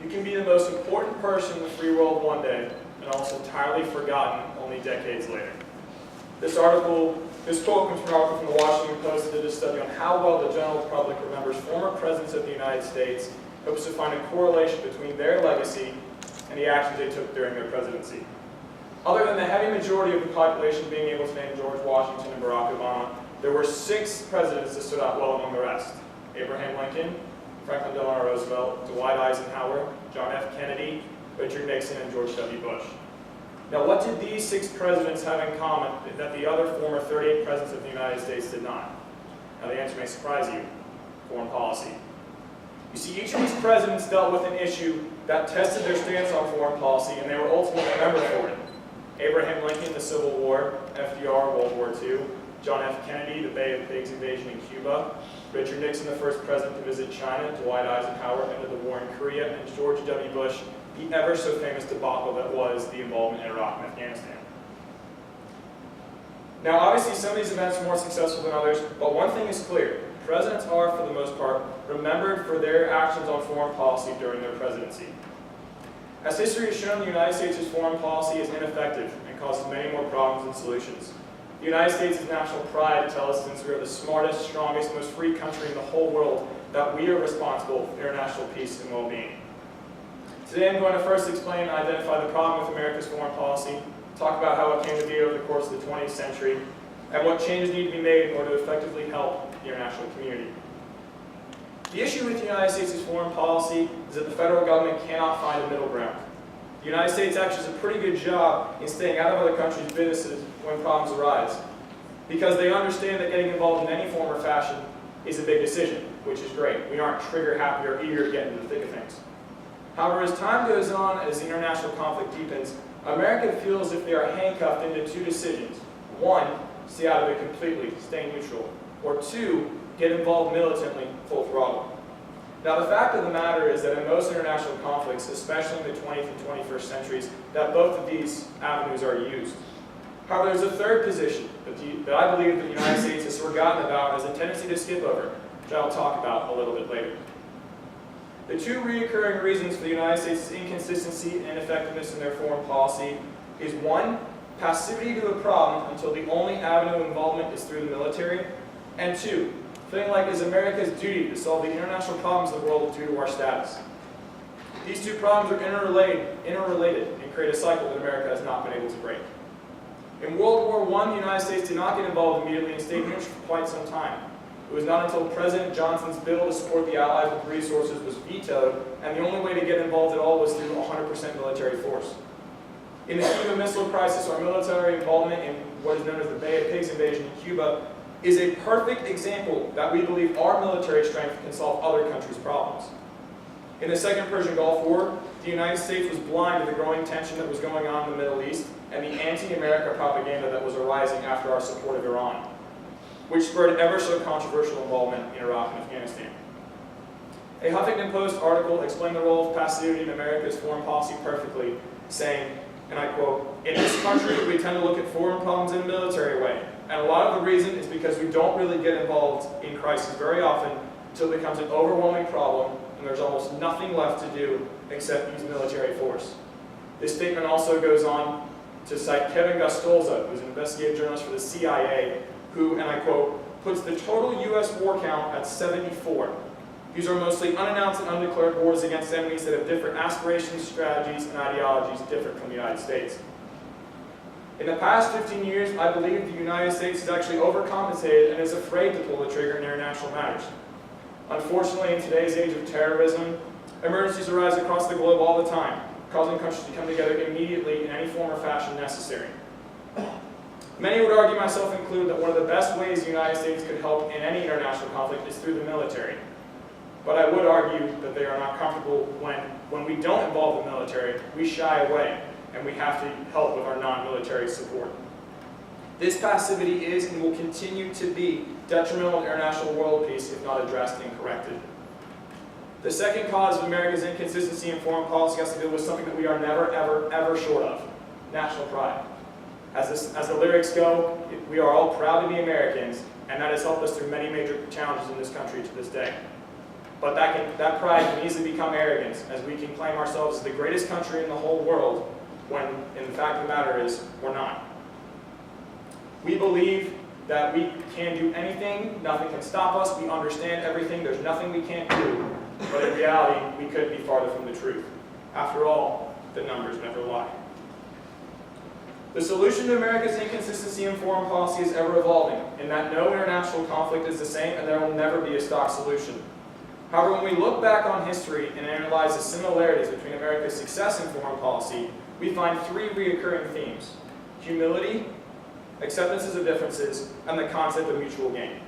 You can be the most important person in the free world one day and almost entirely forgotten only decades later. This quote comes from an article from the Washington Post that did a study on how well the general public remembers former presidents of the United States, hopes to find a correlation between their legacy and the actions they took during their presidency. Other than the heavy majority of the population being able to name George Washington and Barack Obama, there were 6 presidents that stood out well among the rest: Abraham Lincoln, Franklin Delano Roosevelt, Dwight Eisenhower, John F. Kennedy, Richard Nixon, and George W. Bush. Now, what did these 6 presidents have in common that the other former 38 presidents of the United States did not? Now, the answer may surprise you: foreign policy. You see, each of these presidents dealt with an issue that tested their stance on foreign policy, and they were ultimately remembered for it. Abraham Lincoln, the Civil War; FDR, World War II; John F. Kennedy, the Bay of Pigs invasion in Cuba; Richard Nixon, the first president to visit China; Dwight Eisenhower, ended the war in Korea; and George W. Bush, the ever so famous debacle that was the involvement in Iraq and Afghanistan. Now, obviously, some of these events were more successful than others, but one thing is clear: presidents are, for the most part, remembered for their actions on foreign policy during their presidency. As history has shown, the United States' foreign policy is ineffective and causes many more problems than solutions. The United States' national pride tells us, since we are the smartest, strongest, most free country in the whole world, that we are responsible for international peace and well-being. Today I'm going to first explain and identify the problem with America's foreign policy, talk about how it came to be over the course of the 20th century, and what changes need to be made in order to effectively help the international community. The issue with the United States' foreign policy is that the federal government cannot find a middle ground. The United States actually does a pretty good job in staying out of other countries' businesses when problems arise, because they understand that getting involved in any form or fashion is a big decision, which is great. We aren't trigger happy or eager to get into the thick of things. However, as time goes on, as the international conflict deepens, America feels as if they are handcuffed into 2 decisions. 1, stay out of it completely, stay neutral. Or 2, get involved militantly, full throttle. Now, the fact of the matter is that in most international conflicts, especially in the 20th and 21st centuries, that both of these avenues are used. However, there's a third position that I believe that the United States has forgotten about and has a tendency to skip over, which I'll talk about a little bit later. The 2 recurring reasons for the United States' inconsistency and ineffectiveness in their foreign policy is 1, passivity to a problem until the only avenue of involvement is through the military, and 2, feeling like it is America's duty to solve the international problems of the world due to our status. These 2 problems are interrelated and create a cycle that America has not been able to break. In World War I, the United States did not get involved immediately and stayed neutral for quite some time. It was not until President Johnson's bill to support the Allies with resources was vetoed, and the only way to get involved at all was through 100% military force. In the Cuban Missile Crisis, our military involvement in what is known as the Bay of Pigs invasion in Cuba is a perfect example that we believe our military strength can solve other countries' problems. In the Second Persian Gulf War, the United States was blind to the growing tension that was going on in the Middle East and the anti-America propaganda that was arising after our support of Iran, which spurred ever so controversial involvement in Iraq and Afghanistan. A Huffington Post article explained the role of passivity in America's foreign policy perfectly, saying, and I quote, "In this country, we tend to look at foreign problems in a military way. And a lot of the reason is because we don't really get involved in crisis very often until it becomes an overwhelming problem and there's almost nothing left to do except use military force." This statement also goes on to cite Kevin Gustolza, who's an investigative journalist for the CIA, who, and I quote, puts the total U.S. war count at 74. These are mostly unannounced and undeclared wars against enemies that have different aspirations, strategies, and ideologies different from the United States. In the past 15 years, I believe the United States has actually overcompensated and is afraid to pull the trigger in international matters. Unfortunately, in today's age of terrorism, emergencies arise across the globe all the time, causing countries to come together immediately in any form or fashion necessary. Many would argue, myself included, that one of the best ways the United States could help in any international conflict is through the military. But I would argue that they are not comfortable when we don't involve the military, we shy away, and we have to help with our non-military support. This passivity is and will continue to be detrimental to international world peace if not addressed and corrected. The second cause of America's inconsistency in foreign policy has to do with something that we are never, ever, ever short of: national pride. As the lyrics go, we are all proud to be Americans, and that has helped us through many major challenges in this country to this day. But that pride can easily become arrogance, as we can claim ourselves as the greatest country in the whole world, when in the fact of the matter is, we're not. We believe that we can do anything, nothing can stop us, we understand everything, there's nothing we can't do, but in reality, we couldn't be farther from the truth. After all, the numbers never lie. The solution to America's inconsistency in foreign policy is ever evolving, in that no international conflict is the same and there will never be a stock solution. However, when we look back on history and analyze the similarities between America's success in foreign policy, we find three recurring themes: humility, acceptances of differences, and the concept of mutual gain.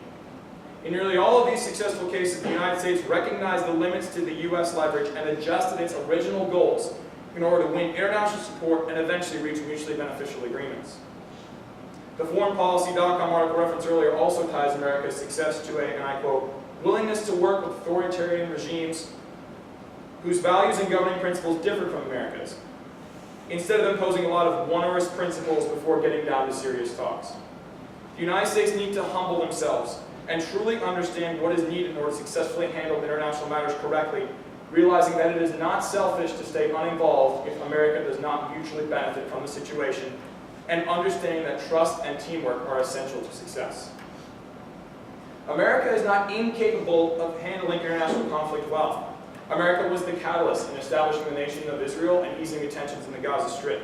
In nearly all of these successful cases, the United States recognized the limits to the U.S. leverage and adjusted its original goals in order to win international support and eventually reach mutually beneficial agreements. The foreignpolicy.com article referenced earlier also ties America's success to a, and I quote, willingness to work with authoritarian regimes whose values and governing principles differ from America's, instead of imposing a lot of onerous principles before getting down to serious talks. The United States need to humble themselves and truly understand what is needed in order to successfully handle international matters correctly, realizing that it is not selfish to stay uninvolved if America does not mutually benefit from the situation, and understanding that trust and teamwork are essential to success. America is not incapable of handling international conflict well. America was the catalyst in establishing the nation of Israel and easing the tensions in the Gaza Strip.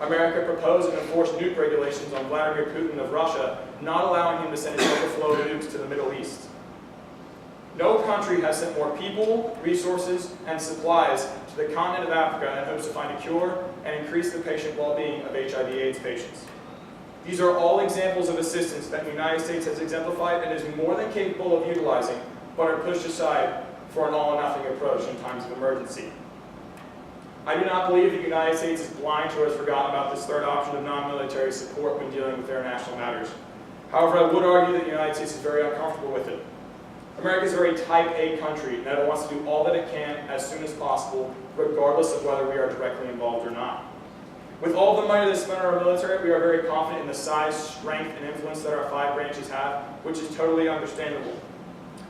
America proposed and enforced nuke regulations on Vladimir Putin of Russia, not allowing him to send his overflow nukes to the Middle East. No country has sent more people, resources, and supplies to the continent of Africa in hopes to find a cure and increase the patient well-being of HIV/AIDS patients. These are all examples of assistance that the United States has exemplified and is more than capable of utilizing, but are pushed aside for an all-or-nothing approach in times of emergency. I do not believe the United States is blind to or has forgotten about this third option of non-military support when dealing with international matters. However, I would argue that the United States is very uncomfortable with it. America is a very type A country, and it wants to do all that it can as soon as possible, regardless of whether we are directly involved or not. With all the money that's spent on our military, we are very confident in the size, strength, and influence that our 5 branches have, which is totally understandable.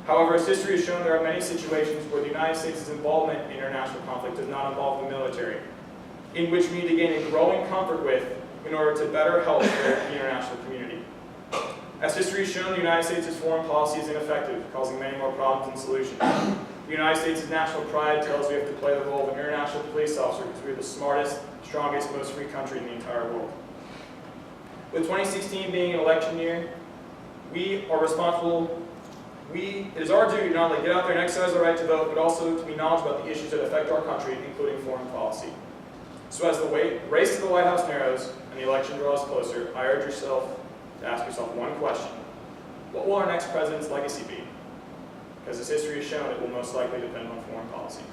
However, as history has shown, there are many situations where the United States' involvement in international conflict does not involve the military, in which we need to gain a growing comfort with in order to better help the international community. As history has shown, the United States' foreign policy is ineffective, causing many more problems than solutions. The United States' national pride tells us we have to play the role of an international police officer because we are the smartest, strongest, most free country in the entire world. With 2016 being an election year, we are responsible. It is our duty to not only get out there and exercise our right to vote, but also to be knowledgeable about the issues that affect our country, including foreign policy. So as the race to the White House narrows and the election draws closer, I urge yourself to ask yourself one question: what will our next president's legacy be? Because as history has shown, it will most likely depend on foreign policy.